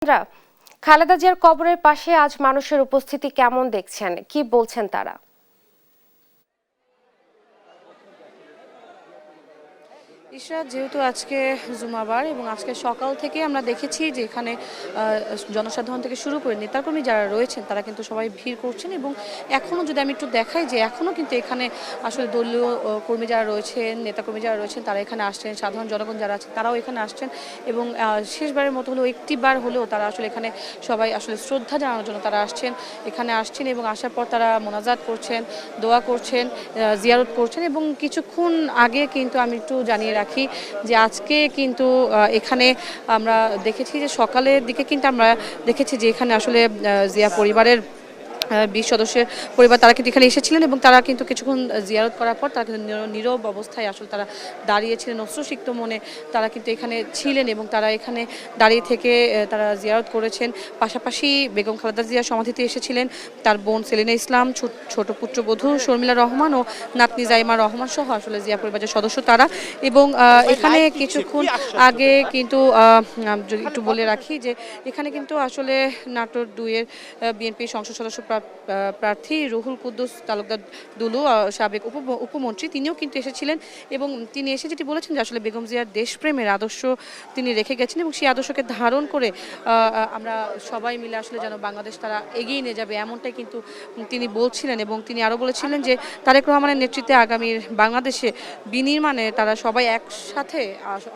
খালেদা জিয়ার কবরের পাশে আজ মানুষের উপস্থিতি কেমন দেখছেন, কি বলছেন তারা? ইশরাত, যেহেতু আজকে জুমাবার এবং আজকে সকাল থেকে আমরা দেখেছি যে এখানে জনসাধারণ থেকে শুরু করে নেতাকর্মী যারা রয়েছেন তারা কিন্তু সবাই ভিড় করছেন এবং এখনও যদি আমি একটু দেখাই যে এখনও কিন্তু এখানে আসলে দলীয় কর্মী যারা রয়েছেন, নেতাকর্মী যারা রয়েছেন তারা এখানে আসছেন, সাধারণ জনগণ যারা আছেন তারাও এখানে আসছেন এবং শেষবারের মতো হলেও একটিবার হলেও তারা আসলে এখানে সবাই আসলে শ্রদ্ধা জানানোর জন্য তারা এখানে আসছেন এবং আসার পর তারা মোনাজাত করছেন, দোয়া করছেন, জিয়ারত করছেন এবং কিছুক্ষণ আগে কিন্তু আমি একটু জানিয়ে রাখি যে আজকে কিন্তু এখানে আমরা দেখেছি যে সকালের দিকে কিন্তু আমরা দেখেছি যে এখানে আসলে জিয়া পরিবারের 20 সদস্যের পরিবার তারা কিন্তু এখানে এসেছিলেন এবং তারা কিন্তু কিছুক্ষণ জিয়ারত করার পর তারা কিন্তু নীরব অবস্থায় আসলে তারা দাঁড়িয়েছিলেন, অশ্রুসিক্ত মনে তারা কিন্তু এখানে ছিলেন এবং তারা এখানে দাঁড়িয়ে থেকে তারা জিয়ারত করেছেন। পাশাপাশি বেগম খালেদা জিয়া সমাধিতে এসেছিলেন তার বোন সেলিনা ইসলাম, ছোট পুত্রবধূ শর্মিলা রহমান ও নাতনি জাইমা রহমান সহ আসলে জিয়া পরিবারের সদস্য তারা এবং এখানে কিছুক্ষণ আগে কিন্তু যদি একটু বলে রাখি যে এখানে কিন্তু আসলে নাটোর 2 এর বিএনপি সংসদ সদস্য প্রার্থী রুহুল কুদ্দুস তালুকদার দুলু, সাবেক উপমন্ত্রী, তিনিও কিন্তু এসেছিলেন এবং তিনি এসে যেটি বলেছেন যে আসলে বেগম জিয়ার দেশপ্রেমের আদর্শ তিনি রেখে গেছেন এবং সেই আদর্শকে ধারণ করে আমরা সবাই মিলে আসলে যেন বাংলাদেশ তারা এগিয়ে নিয়ে যাবে এমনটাই কিন্তু তিনি বলছিলেন এবং তিনি আরও বলেছিলেন যে তারেক রহমানের নেতৃত্বে আগামীর বাংলাদেশে বিনির্মাণে তারা সবাই একসাথে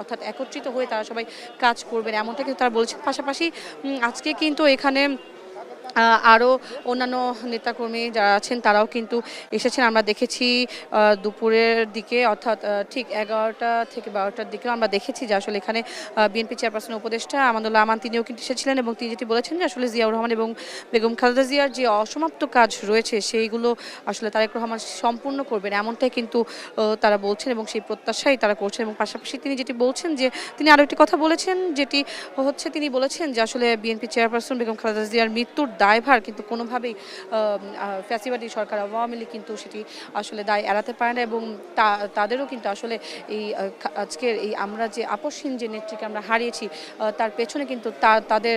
অর্থাৎ একত্রিত হয়ে তারা সবাই কাজ করবেন এমনটা কিন্তু তারা বলেছেন। পাশাপাশি আজকে কিন্তু এখানে আরও অন্যান্য নেতাকর্মী যারা আছেন তারাও কিন্তু এসেছেন। আমরা দেখেছি দুপুরের দিকে অর্থাৎ ঠিক 11টা থেকে 12টার দিকেও আমরা দেখেছি যে আসলে এখানে বিএনপি চেয়ারপারসন উপদেষ্টা আমানুল্লাহ আমান তিনিও কিন্তু এসেছিলেন এবং তিনি যেটি বলেছেন যে আসলে জিয়াউর রহমান এবং বেগম খালেদা জিয়ার যে অসমাপ্ত কাজ রয়েছে সেইগুলো আসলে তারেক রহমান সম্পূর্ণ করবেন এমনটাই কিন্তু তারা বলছেন এবং সেই প্রত্যাশাই তারা করছেন এবং পাশাপাশি তিনি যেটি বলছেন যে তিনি আরও একটি কথা বলেছেন যেটি হচ্ছে তিনি বলেছেন যে আসলে বিএনপি চেয়ারপারসন বেগম খালেদা জিয়ার মৃত্যুর দায়ভার কিন্তু কোনোভাবেই ফ্যাসিবাদী সরকার আওয়ামী লীগ কিন্তু সেটি আসলে দায় এড়াতে পারে না এবং তাদেরও কিন্তু আসলে এই আজকের এই আমরা যে আপসহীন যে নেত্রীকে আমরা হারিয়েছি তার পেছনে কিন্তু তাদের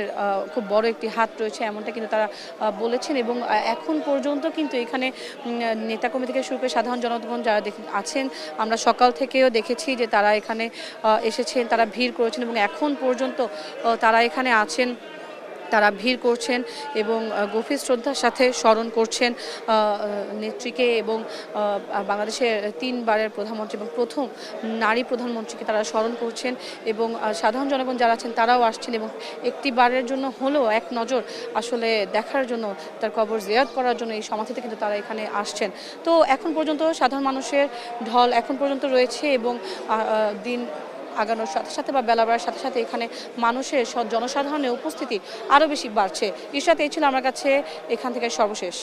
খুব বড় একটি হাত রয়েছে এমনটা কিন্তু তারা বলেছেন এবং এখন পর্যন্ত কিন্তু এখানে নেতাকর্মী থেকে শুরু করে সাধারণ জনগণ যারা আছেন আমরা সকাল থেকেও দেখেছি যে তারা এখানে এসেছেন, তারা ভিড় করেছেন এবং এখন পর্যন্ত তারা এখানে আছেন, তারা ভিড় করছেন এবং গভীর শ্রদ্ধার সাথে স্মরণ করছেন নেত্রীকে এবং বাংলাদেশের 3 বারের প্রধানমন্ত্রী এবং প্রথম নারী প্রধানমন্ত্রীকে তারা স্মরণ করছেন এবং সাধারণ জনগণ যারা আছেন তারাও আসছেন এবং একটি বারের জন্য হলেও এক নজর আসলে দেখার জন্য তার কবর জিয়ারত করার জন্য এই সমাধিতে কিন্তু তারা এখানে আসছেন। তো এখন পর্যন্ত সাধারণ মানুষের ঢল এখন পর্যন্ত রয়েছে এবং দিন আগানোর সাথে সাথে বা বেলা বাড়ার সাথে সাথে এখানে মানুষের জনসাধারণের উপস্থিতি আরও বেশি বাড়ছে। ইশরাত, এই ছিল আমার কাছে এখান থেকে সর্বশেষ।